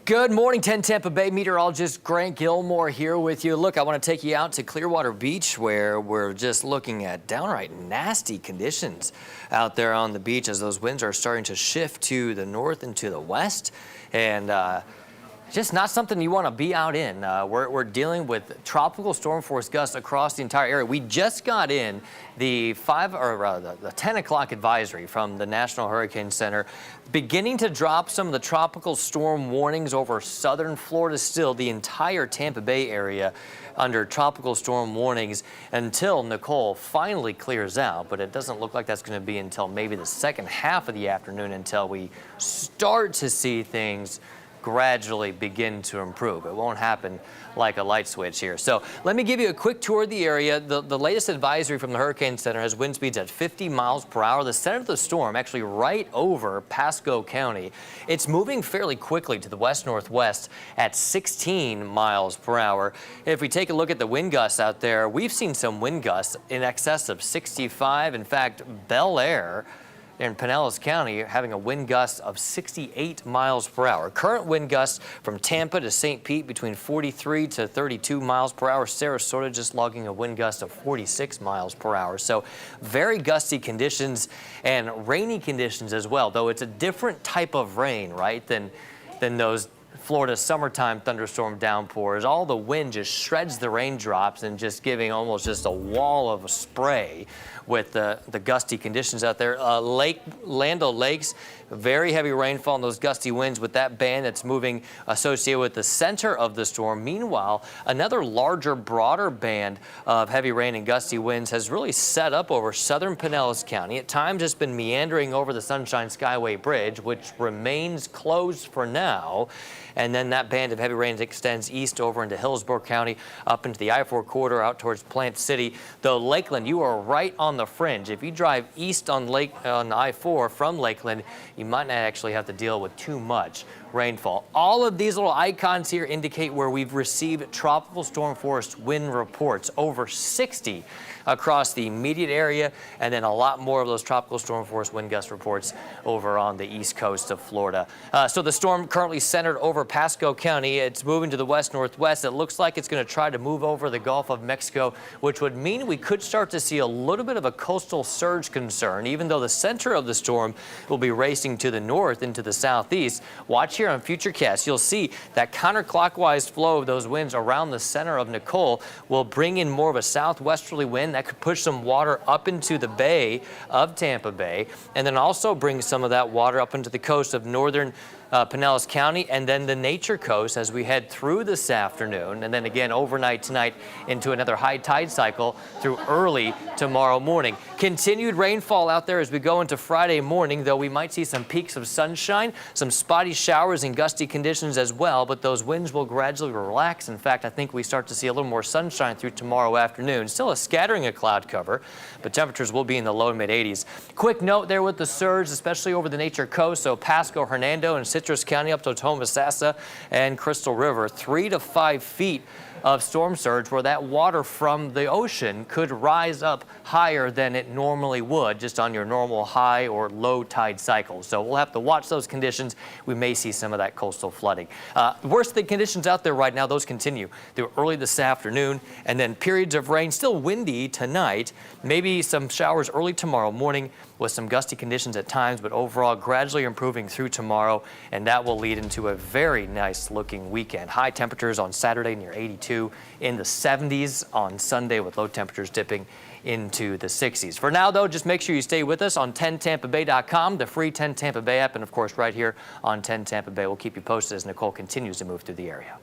Good morning, 10 Tampa Bay meteorologist Grant Gilmore here with you. Look, I want to take you out to Clearwater Beach where we're just looking at downright nasty conditions out there on the beach as those winds are starting to shift to the north and to the west. And just not something you want to be out in. We're dealing with tropical storm force gusts across the entire area. We just got in the 10 o'clock advisory from the National Hurricane Center, beginning to drop some of the tropical storm warnings over southern Florida, still the entire Tampa Bay area under tropical storm warnings until Nicole finally clears out. But it doesn't look like that's going to be until maybe the second half of the afternoon until we start to see things gradually begin to improve. It won't happen like a light switch here. So let me give you a quick tour of the area. The latest advisory from the Hurricane Center has wind speeds at 50 miles per hour. The center of the storm actually right over Pasco County. It's moving fairly quickly to the west-northwest at 16 miles per hour. If we take a look at the wind gusts out there, we've seen some wind gusts in excess of 65. In fact, Bel Air in Pinellas County having a wind gust of 68 miles per hour. Current wind gusts from Tampa to St. Pete between 43 to 32 miles per hour. Sarasota just logging a wind gust of 46 miles per hour. So very gusty conditions and rainy conditions as well, though it's a different type of rain, right, than those Florida summertime thunderstorm downpours. All the wind just shreds the raindrops and just giving almost just a wall of spray with the gusty conditions out there. Land O'Lakes, very heavy rainfall and those gusty winds with that band that's moving associated with the center of the storm. Meanwhile, another larger, broader band of heavy rain and gusty winds has really set up over southern Pinellas County. At times it's been meandering over the Sunshine Skyway Bridge, which remains closed for now. And then that band of heavy rain extends east over into Hillsborough County, up into the I-4 corridor, out towards Plant City. Though Lakeland, you are right on the fringe. If you drive east on I-4 from Lakeland, you might not actually have to deal with too much rainfall. All of these little icons here indicate where we've received tropical storm force wind reports, over 60 across the immediate area, and then a lot more of those tropical storm force wind gust reports over on the east coast of Florida. So the storm currently centered over Pasco County. It's moving to the west-northwest. It looks like it's going to try to move over the Gulf of Mexico, which would mean we could start to see a little bit of a coastal surge concern, even though the center of the storm will be racing to the north into the southeast. Watch here on Futurecast. You'll see that counterclockwise flow of those winds around the center of Nicole will bring in more of a southwesterly wind that could push some water up into the bay of Tampa Bay, and then also bring some of that water up into the coast of northern Pinellas County, and then the Nature Coast as we head through this afternoon, and then again overnight tonight into another high tide cycle through early tomorrow morning. Continued rainfall out there as we go into Friday morning, though we might see some peaks of sunshine, some spotty showers and gusty conditions as well, but those winds will gradually relax. In fact, I think we start to see a little more sunshine through tomorrow afternoon. Still a scattering of cloud cover, but temperatures will be in the low to mid 80s. Quick note there with the surge, especially over the Nature Coast, so Pasco, Hernando, and Citrus County up to Tommasassa and Crystal River, 3 to 5 feet of storm surge, where that water from the ocean could rise up higher than it normally would just on your normal high or low tide cycle. So we'll have to watch those conditions. We may see some of that coastal flooding. Worst of the conditions out there right now, those continue through early this afternoon, and then periods of rain, still windy tonight, maybe some showers early tomorrow morning with some gusty conditions at times, but overall gradually improving through tomorrow, and that will lead into a very nice looking weekend. High temperatures on Saturday near 82, in the 70s on Sunday with low temperatures dipping into the 60s. For now, though, just make sure you stay with us on 10tampabay.com, the free 10 Tampa Bay app, and of course right here on 10 Tampa Bay. We'll keep you posted as Nicole continues to move through the area.